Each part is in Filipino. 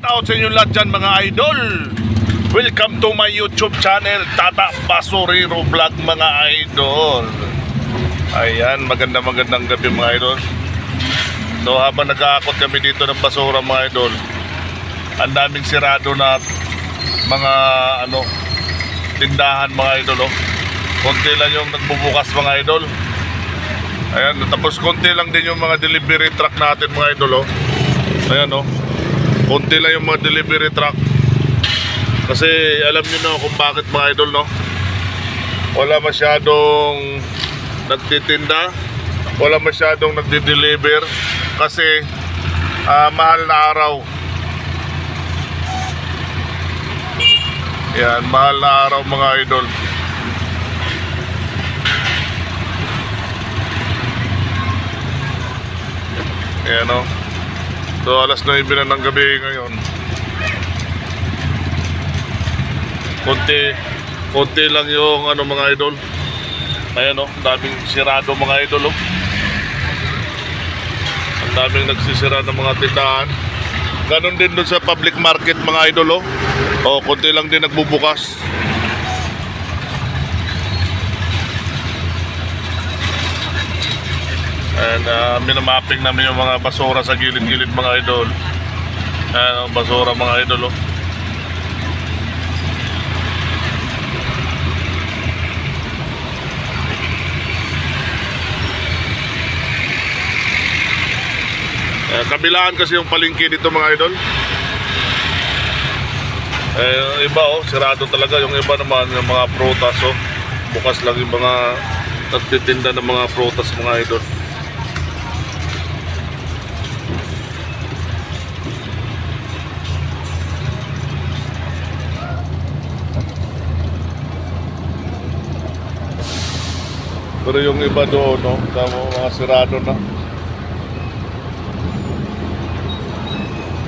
Out sa inyo lahat dyan mga idol. Welcome to my YouTube channel, Tata Basurero Vlog mga idol. Ayan, magandang gabi mga idol. So habang nag-aakot kami dito ng basura mga idol, ang daming sirado na mga tindahan mga idol. Konti lang yung nagbubukas mga idol. Ayan, tapos konti lang din yung mga delivery truck natin mga idol. Ayan konti lang yung mga delivery truck. Kasi alam nyo na kung bakit mga idol wala masyadong nagtitinda, wala masyadong nagdi-deliver. Kasi mahal na araw. Yan, mahal na araw mga idol. Ayan so alas 9 na ng gabi ngayon. Konti lang yung mga idol. Ayan daming sirado mga idol. Ang daming nagsisira ng mga tindahan. Ganon din dun sa public market mga idol. Konti lang din nagbubukas. And minamapping namin yung mga basura sa gilid-gilid mga idol. Ayan basura mga idol. Kabilaan kasi yung palengke dito mga idol. Iba sirado talaga. Yung iba naman yung mga prutas bukas lang yung mga nagtitinda ng mga prutas mga idol. Pero yung iba doon mga sirado na.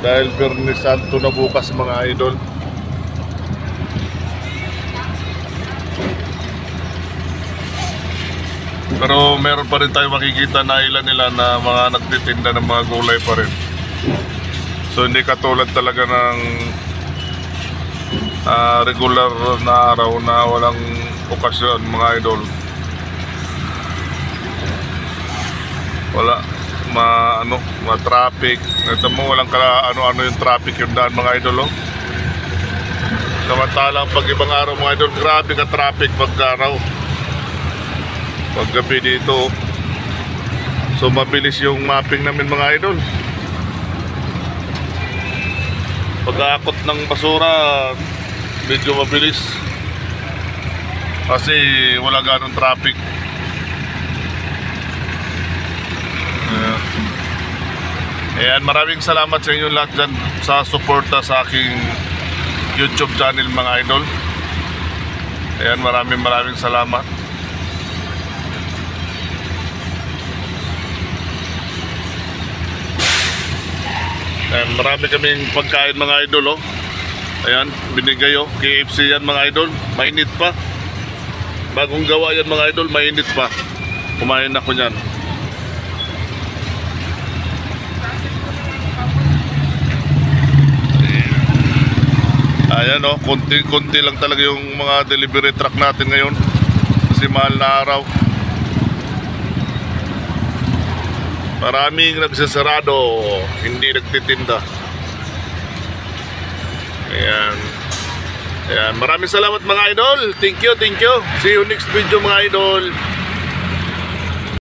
Dahil Biyernes Santo na bukas mga idol. Pero meron pa rin tayo makikita na ilan na mga nagtitinda ng mga gulay pa rin. So hindi katulad talaga ng regular na araw na walang okasyon mga idol. Wala traffic. Ito mo walang yung traffic yung daan mga idol. Samantalang pag ibang araw mga idol, grabe ka traffic pag araw. Pag gabi dito so mabilis yung mapping namin mga idol. Pag-aakot ng basura medyo mabilis kasi wala ganong traffic. Ayan, maraming salamat sa inyo lahat dyan sa suporta sa aking YouTube channel mga idol. Ayan, maraming salamat. Ayan, marami kaming pagkain mga idol Ayan, binigay KFC yan mga idol. Mainit pa. Bagong gawa yan mga idol, mainit pa. Kumain ako nyan. Ayan konti lang talaga yung mga delivery truck natin ngayon. Kasi mahal na araw. Maraming nagsasarado, hindi nagtitinda. Ayan, maraming salamat mga idol. Thank you. See you next video mga idol.